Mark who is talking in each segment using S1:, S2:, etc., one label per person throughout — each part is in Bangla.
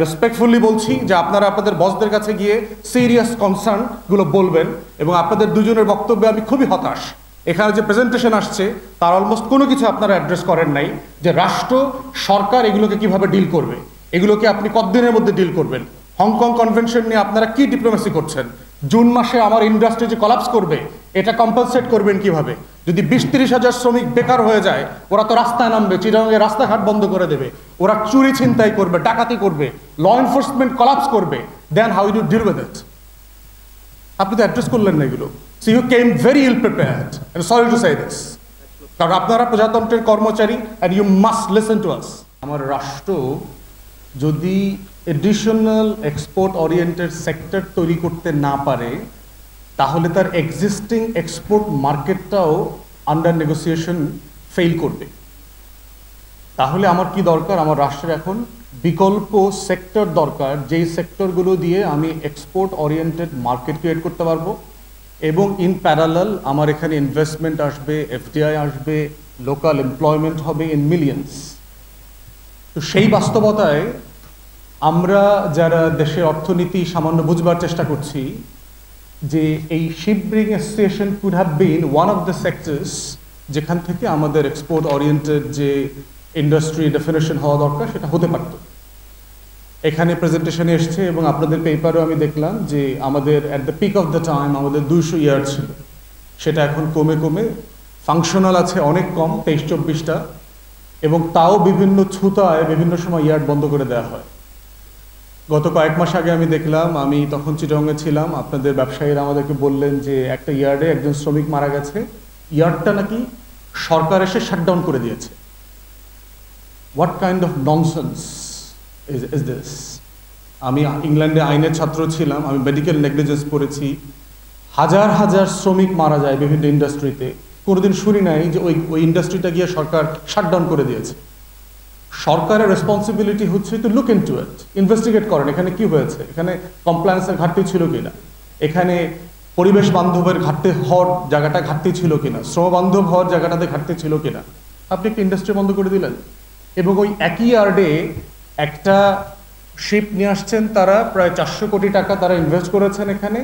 S1: রেসপেক্টফুলি বলছি যে আপনারা আপনাদের বসদের কাছে গিয়ে সিরিয়াস কনসার্ন গুলো বলবেন এবং আপনাদের দুজনের বক্তব্যে আমি খুবই হতাশ। এখানে যে প্রেজেন্টেশন আসছে তার অলমোস্ট কোনো কিছু আপনারা অ্যাড্রেস করেন নাই যে রাষ্ট্র সরকার এগুলোকে কিভাবে ডিল করবে, এগুলোকে আপনি কতদিনের মধ্যে ডিল করবেন। হংকং কনভেনশন নিয়ে আপনারা কি ডিপ্লোমেসি করছেন? জুন মাসে আমার ইন্ডাস্ট্রি যে কলাপস করবে এটা কম্পেনসেট করবেন কিভাবে? যদি 20-30 হাজার শ্রমিক বেকার হয়ে যায়, ওরা তো রাস্তায় নামবে, চিটাগাংয়ে রাস্তাঘাট বন্ধ করে দেবে, ওরা চুরি ছিনতাই করবে, ডাকাতি করবে, ল এনফোর্সমেন্ট কলাপস করবে, then how you deal with it? আপনি তো অ্যাড্রেস করলেন না এগুলো। So you came very ill prepared, I am sorry to say this. কারণ আপনারা প্রজাতন্ত্রের কর্মচারী and you must listen to us. আমার রাষ্ট্র যদি এডিশনাল এক্সপোর্ট ওরিয়েন্টেড সেক্টর তৈরি করতে না পারে, তাহলে তার এক্সিস্টিং এক্সপোর্ট মার্কেটটাও আন্ডার নেগোসিয়েশন ফেল করবে। তাহলে আমার কি দরকার? আমার রাষ্ট্রের এখন বিকল্প সেক্টর দরকার, যেই সেক্টরগুলো দিয়ে আমি এক্সপোর্ট ওরিয়েন্টেড মার্কেট ক্রিয়েট করতে পারবো এবং ইন প্যারালাল আমার এখানে ইনভেস্টমেন্ট আসবে, এফডিআই আসবে, লোকাল এমপ্লয়মেন্ট হবে ইন মিলিয়ন্স। তো সেই বাস্তবতায় আমরা যারা দেশের অর্থনীতি সামান্য বুঝবার চেষ্টা করছি, যে এই shipbreaking association could have been one of the sectors যেখান থেকে আমাদের এক্সপোর্ট ওরিয়েন্টেড যে ইন্ডাস্ট্রি ডেফিনেশন হওয়া দরকার সেটা হতে পারত। এখানে প্রেজেন্টেশনে এসছে এবং আপনাদের পেপারেও আমি দেখলাম যে আমাদের at the peak of the time আমাদের 200 ইয়ার্ড ছিল, সেটা এখন কমে কমে ফাংশনাল আছে অনেক কম, 23-24টা, এবং তাও বিভিন্ন ছুতায় বিভিন্ন সময় ইয়ার্ড বন্ধ করে দেওয়া হয়। গত কয়েক মাস আগে আমি দেখলাম, আমি তখন চিটাগংয়ে ছিলাম, আপনাদের ব্যবসায়ীরা আমাদেরকে বললেন যে একটা ইয়ার্ডে একজন শ্রমিক মারা গেছে, ইয়ার্ডটা নাকি সরকার এসে শাটডাউন করে দিয়েছে। What kind of nonsense is this? আমি ইংল্যান্ডে আইনের ছাত্র ছিলাম, আমি মেডিকেল নেগলিজেন্স পড়েছি, হাজার হাজার শ্রমিক মারা যায় বিভিন্ন ইন্ডাস্ট্রিতে, কোনোদিন শুনি নাই যে ওই ইন্ডাস্ট্রিটা গিয়ে সরকার শাটডাউন করে দিয়েছে। সরকারের রেসপন্সিবিলিটি হচ্ছে to look into it, investigate করেন এখানে কি হয়েছে, এখানে কমপ্লায়েন্সের ঘাটতি ছিল কিনা, এখানে পরিবেশ বান্ধবের ঘাটতি হওয়ার জায়গাটা ঘাটতি ছিল কিনা, শ্রম বান্ধব হওয়ার জায়গাটাতে ঘাটতি ছিল কিনা। আপনি একটা ইন্ডাস্ট্রি বন্ধ করে দিলেন এবং ওই একই ইয়ার্ডে একটা শিপ নিয়ে আসছেন, তারা প্রায় 400 কোটি টাকা তারা ইনভেস্ট করেছেন এখানে,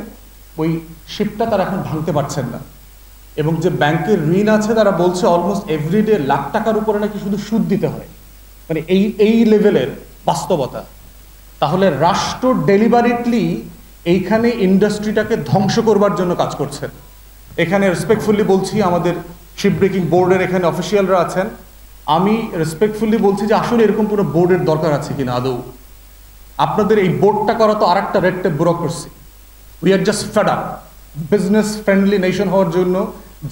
S1: ওই শিপটা তারা এখন ভাঙতে পারছেন না। এবং যে ব্যাংকের ঋণ আছে তারা বলছে অলমোস্ট এভরিডে লাখ টাকার উপরে নাকি শুধু সুদ দিতে হয়, মানে এই লেভেলের বাস্তবতা। তাহলে রাষ্ট্র ডেলিভারিটলি এইখানে ইন্ডাস্ট্রিটাকে ধ্বংস করবার জন্য কাজ করছেন। এখানে রেসপেক্টফুলি বলছি, আমাদের শিপ ব্রেকিং বোর্ডের এখানে অফিসিয়ালরা আছেন, আমি রেসপেক্টফুলি বলছি যে আসলে এরকম কোনো বোর্ডের দরকার আছে কিনা আদৌ। আপনাদের এই বোর্ডটা করা তো আরেকটা red tape bureaucracy. We are just fed up. Business friendly nation হওয়ার জন্য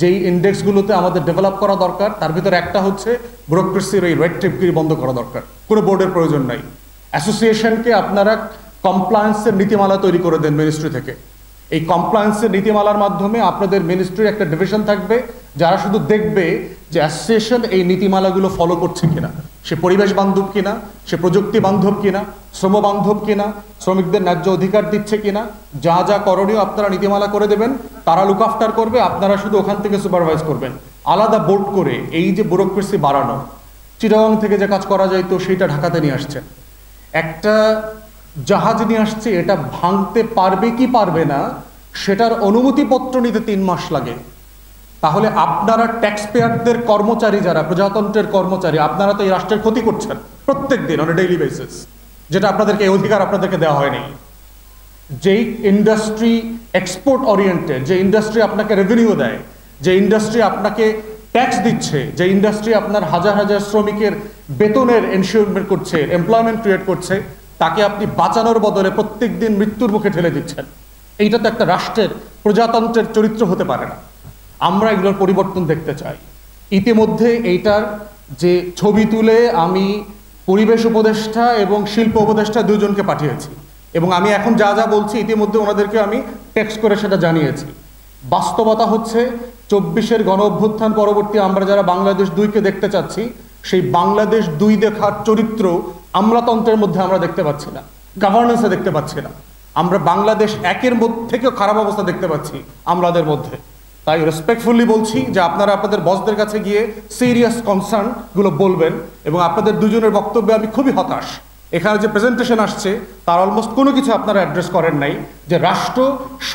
S1: যেই ইন্ডেক্সগুলোতে আমাদের ডেভেলপ করা দরকার, তার ভিতরে একটা হচ্ছে ব্যুরোক্রেসির এই রেড টেপগিরি বন্ধ করা দরকার। কোনো বোর্ডের প্রয়োজন নাই। অ্যাসোসিয়েশনকে আপনারা কমপ্লায়েন্সের নীতিমালা তৈরি করে দেন মিনিস্ট্রি থেকে। এই কমপ্লায়েন্সের নীতিমালার মাধ্যমে আপনাদের মিনিস্ট্রির একটা ডিভিশন থাকবে যারা শুধু দেখবে যে অ্যাসোসিয়েশন এই নীতিমালাগুলো ফলো করছে কিনা, সে পরিবেশ বান্ধব কিনা, সে প্রযুক্তি বান্ধব কিনা, শ্রম বান্ধব কিনা, শ্রমিকদের ন্যায্য অধিকার দিচ্ছে কিনা, যা যা করণীয় আপনারা নীতিমালা করে দেবেন, তারা লুক আফটার করবে, আপনারা শুধু ওখান থেকে সুপারভাইজ করবেন। আলাদা বোর্ড করে এই যে ব্যুরোক্রেসি বাড়ানো, চিটাগং থেকে যে কাজ করা যায় তো সেইটা ঢাকাতে নিয়ে আসছেন। একটা জাহাজ নিয়ে আসছে, এটা ভাঙতে পারবে কি পারবে না সেটার অনুমতিপত্র নিতে 3 মাস লাগে। তাহলে আপনারা ট্যাক্স পেয়ারদের কর্মচারী, যারা প্রজাতন্ত্রের কর্মচারী, আপনারা তো এই রাষ্ট্রের ক্ষতি করছেন প্রত্যেক দিন অন এ ডেইলি বেসিস, যেটা আপনাদেরকে এই অধিকার আপনাদেরকে দেওয়া হয়নি। যেই ইন্ডাস্ট্রি এক্সপোর্ট ওরিয়েন্টেড, যে ইন্ডাস্ট্রি আপনাকে রেভিনিউ দেয়, যে ইন্ডাস্ট্রি আপনাকে ট্যাক্স দিচ্ছে, যে ইন্ডাস্ট্রি আপনার হাজার হাজার শ্রমিকের বেতনের এনশিওরমেন্ট করছে, এমপ্লয়মেন্ট ক্রিয়েট করছে, তাকে আপনি বাঁচানোর বদলে প্রত্যেক দিন মৃত্যুর মুখে ঠেলে দিচ্ছেন। এইটা তো একটা রাষ্ট্রের প্রজাতন্ত্রের চরিত্র হতে পারে না। আমরা এগুলোর পরিবর্তন দেখতে চাই। ইতিমধ্যে এইটার যে ছবি তুলে আমি পরিবেশ উপদেষ্টা এবং শিল্প উপদেষ্টা দুজনকে পাঠিয়েছি, এবং আমি এখন যা যা বলছি ইতিমধ্যে ওনাদেরকে আমি টেক্সট করে সেটা জানিয়েছি। বাস্তবতা হচ্ছে 24-এর গণ অভ্যুত্থান পরবর্তী আমরা যারা বাংলাদেশ 2-কে দেখতে চাচ্ছি, সেই বাংলাদেশ 2 দেখার চরিত্র আমলাতন্ত্রের মধ্যে আমরা দেখতে পাচ্ছি না, গভর্নেন্সে দেখতে পাচ্ছি না। আমরা বাংলাদেশ 1-এর মধ্যে থেকেও খারাপ অবস্থা দেখতে পাচ্ছি আমলাদের মধ্যে। তাই রেসপেক্টফুলি বলছি যে আপনারা আপনাদের বসদের কাছে গিয়ে সিরিয়াস কনসার্ন গুলো বলবেন এবং আপনাদের দুজনের বক্তব্যে আমি খুবই হতাশ। এখানে যে প্রেজেন্টেশন আসছে তার অলমোস্ট কোনো কিছু আপনারা অ্যাড্রেস করেন নাই, যে রাষ্ট্র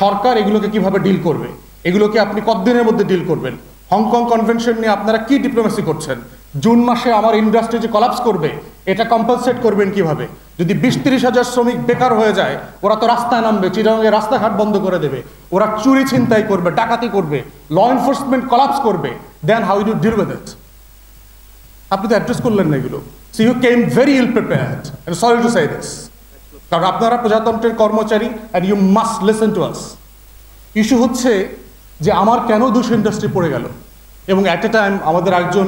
S1: সরকার এগুলোকে কিভাবে ডিল করবে, এগুলোকে আপনি কতদিনের মধ্যে ডিল করবেন। হংকং কনভেনশন নিয়ে আপনারা কি ডিপ্লোমেসি করছেন? জুন মাসে আমার ইন্ডাস্ট্রি যে কলাপস করবে এটা কম্পেনসেট করবেন কিভাবে? যদি 20-30 হাজার শ্রমিক বেকার হয়ে যায়, ওরা তো রাস্তায় নামবে, চিটাগাংয়ে রাস্তাঘাট বন্ধ করে দেবে, ওরা চুরি ছিনতাই করবে, ডাকাতি করবে, ল এনফোর্সমেন্ট কলাপস করবে, then how you deal with it? আপনি তো অ্যাড্রেস করলেন না এগুলো। So you came very ill prepared, I sorry to say this. কারণ আপনারা প্রজাতন্ত্রের কর্মচারী and you must listen to us. Issue হচ্ছে যে আমার কেন 200 ইন্ডাস্ট্রি পড়ে গেল, এবং অ্যাট এ টাইম আমাদের একজন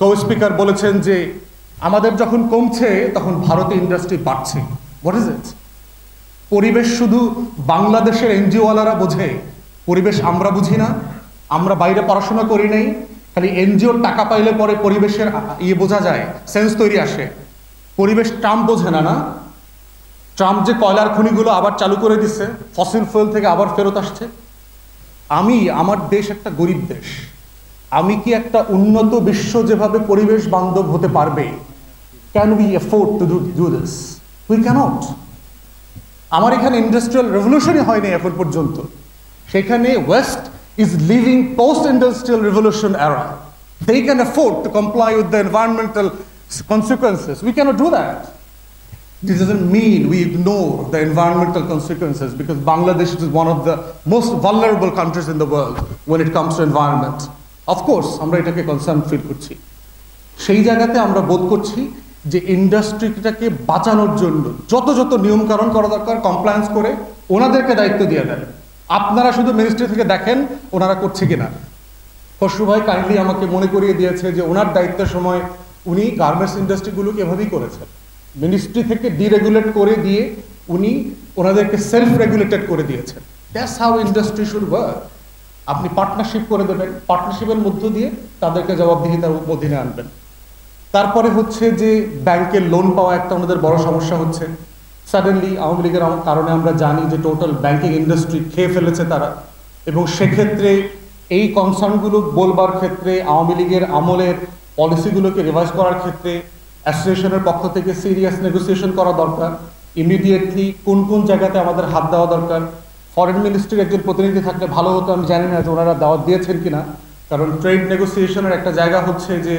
S1: কো স্পিকার বলেছেন যে আমাদের যখন কমছে তখন ভারতে ইন্ডাস্ট্রি বাড়ছে। What is it? পরিবেশ শুধু বাংলাদেশের এনজিওওয়ালারা বোঝে, পরিবেশ আমরা বুঝি না? আমরা বাইরে পড়াশোনা করি নাই, খালি এনজিওর টাকা পাইলে পরে পরিবেশের বোঝা যায়, সেন্স তৈরি আসে। পরিবেশ ট্রাম্প বোঝে না, না? ট্রাম্প যে কয়লার খনিগুলো আবার চালু করে দিচ্ছে, ফসিল ফুয়েল থেকে আবার ফেরত আসছে। আমার দেশ একটা গরিব দেশ, আমি কি একটা উন্নত বিশ্ব যেভাবে পরিবেশ বান্ধব হতে পারবে, can we afford to do this? We can't. আমার এখানে ইন্ডাস্ট্রিয়াল রেভলিউশনই হয়নি এখন পর্যন্ত, সেখানে west is living post-industrial revolution era. They can afford to comply with the environmental consequences. We cannot do that. This doesn't mean we ignore the environmental consequences, because Bangladesh is one of the most vulnerable countries in the world when it comes to environment. Of course, আমরা এটাকে কনসার্ন ফিল করছি। সেই জায়গাতে আমরা বোধ করছি যে ইন্ডাস্ট্রিটাকে বাঁচানোর জন্য যত নিয়মকানুন করা দরকার কমপ্লায়েন্স করে ওনাদেরকে দায়িত্ব দিয়ে দেন। আপনারা শুধু মিনিস্ট্রি থেকে দেখেন ওনারা করছে কিনা। খসরু ভাই কাইন্ডলি আমাকে মনে করিয়ে দিয়েছে যে ওনার দায়িত্বের সময় উনি গার্মেন্টস ইন্ডাস্ট্রিগুলোকে এভাবেই করেছেন, মিনিস্ট্রি থেকে ডিরেগুলেট করে দিয়ে উনি ওনাদেরকে সেলফ রেগুলেটেড করে দিয়েছেন। That's how industry should work. আপনি পার্টনারশিপ করে দেবেন, পার্টনারশিপের মধ্য দিয়ে তাদেরকে জবাবদিহিতার অধীনে আনবেন। তারপরে হচ্ছে যে ব্যাংকের লোন পাওয়া একটা আমাদের বড় সমস্যা হচ্ছে। সাডেনলি আওয়ামী লীগের কারণে আমরা জানি যে টোটাল ব্যাংকিং ইন্ডাস্ট্রি খেয়ে ফেলেছে তারা, এবং সেক্ষেত্রে এই কনসার্নগুলো বলবার ক্ষেত্রে আওয়ামী লীগের আমলের পলিসিগুলোকে রিভাইজ করার ক্ষেত্রে অ্যাসোসিয়েশনের পক্ষ থেকে সিরিয়াস নেগোসিয়েশন করা দরকার। ইমিডিয়েটলি কোন কোন জায়গাতে আমাদের হাত দেওয়া দরকার। ফরেন মিনিস্ট্রির একজন প্রতিনিধি থাকলে ভালো হতো, আমি জানি না যে ওনারা দাওয়াত দিয়েছেন কিনা, কারণ ট্রেড নেগোসিয়েশনের একটা জায়গা হচ্ছে যে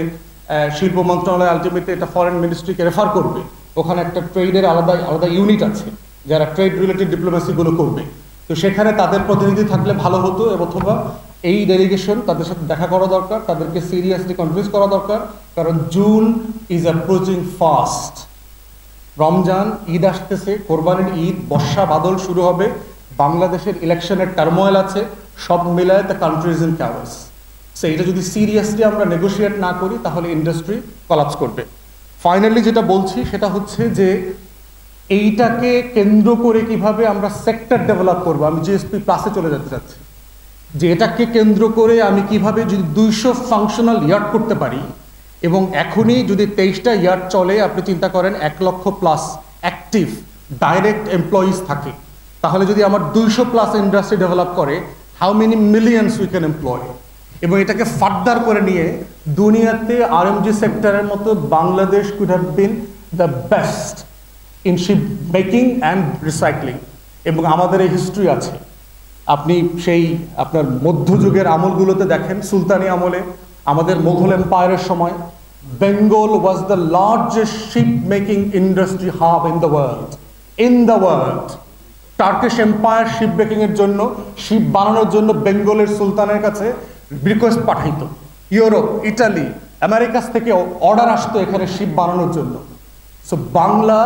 S1: শিল্প মন্ত্রণালয় আলটিমেটলি এটা ফরেন মিনিস্ট্রিকে রেফার করবে, ওখানে একটা ট্রেডের আলাদা ইউনিট আছে যারা ট্রেড রিলেটেড ডিপ্লোমেসিগুলো করবে। তো সেখানে তাদের প্রতিনিধি থাকলে ভালো হতো, অথবা এই ডেলিগেশন তাদের সাথে দেখা করা দরকার, তাদেরকে সিরিয়াসলি কনভিন্স করা দরকার, কারণ June is approaching fast. Ramzan, Eid আসতেছে, কোরবানির ঈদ, বর্ষা বাদল শুরু হবে, বাংলাদেশের ইলেকশনের টার্মোয়েল আছে, সব মিলায় the country is in chaos. So এটা যদি সিরিয়াসলি আমরা নেগোশিয়েট না করি তাহলে ইন্ডাস্ট্রি কলাপস করবে। ফাইনালি যেটা বলছি সেটা হচ্ছে যে এইটাকে কেন্দ্র করে কিভাবে আমরা সেক্টর ডেভেলপ করবো। আমি জিএসপি প্লাসে চলে যেতে চাচ্ছি, যে এটাকে কেন্দ্র করে আমি কিভাবে যদি 200 ফাংশনাল ইয়ার্ড করতে পারি, এবং এখনই যদি 23টা ইয়ার্ড চলে, আপনি চিন্তা করেন 1 লক্ষ প্লাস অ্যাক্টিভ ডাইরেক্ট এমপ্লয়িজ থাকে, তাহলে যদি আমার 200 প্লাস ইন্ডাস্ট্রি ডেভেলপ করে, how many millions we can employ. এবং এটাকে ফার্দার করে নিয়ে দুনিয়াতে আরএমজি সেক্টরের মতো Bangladesh could have been the best in ship making and recycling. এবং আমাদের এই হিস্ট্রি আছে, আপনি সেই আপনার মধ্যযুগের আমলগুলোতে দেখেন, সুলতানি আমলে আমাদের মোঘল এম্পায়ারের সময় Bengal was the largest ship making industry hub in the world. Turkish empire ship making এর জন্য, শিপ বানানোর জন্য বেঙ্গলের সুলতানের কাছে রিকোয়েস্ট পাঠাইতো। ইউরোপ, ইটালি, আমেরিকাস থেকে অর্ডার আসতো এখানে শিপ বানানোর জন্য। সো বাংলা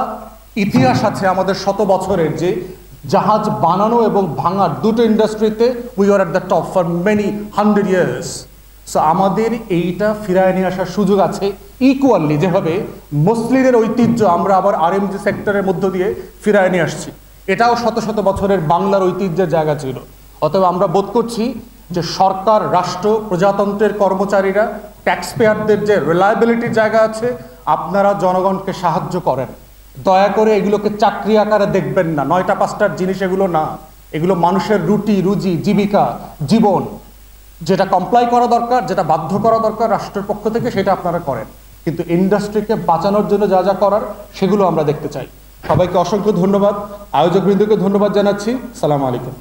S1: ইতিহাস আছে আমাদের 100 বছরের, যে জাহাজ বানানো এবং ভাঙার দুটো ইন্ডাস্ট্রিতে we are at the top for many 100 years. So আমাদের এইটা ফিরায় নিয়ে আসার সুযোগ আছে ইকুয়ালি, যেভাবে মুসলিমের ঐতিহ্য আমরা আবার আরএমজি সেক্টরের মধ্য দিয়ে ফিরায় নিয়ে আসছি। এটাও শত বছরের বাংলার ঐতিহ্যের জায়গা ছিল। অতএব আমরা বোধ করছি যে সরকার, রাষ্ট্র, প্রজাতন্ত্রের কর্মচারীরা, ট্যাক্স পেয়ারদের যে রিলায়েবিলিটির জায়গা আছে, আপনারা জনগণকে সাহায্য করেন। দয়া করে এগুলোকে চাকরি আকারে দেখবেন না, 9টা 5টার জিনিস এগুলো না। এগুলো মানুষের রুটি রুজি, জীবিকা, জীবন। যেটা কমপ্লাই করা দরকার, যেটা বাধ্য করা দরকার রাষ্ট্রের পক্ষ থেকে, সেটা আপনারা করেন। কিন্তু ইন্ডাস্ট্রিকে বাঁচানোর জন্য যা যা করার সেগুলো আমরা দেখতে চাই। সবাইকে অসংখ্য ধন্যবাদ, আয়োজকবৃন্দকে ধন্যবাদ জানাচ্ছি। সালাম আলাইকুম।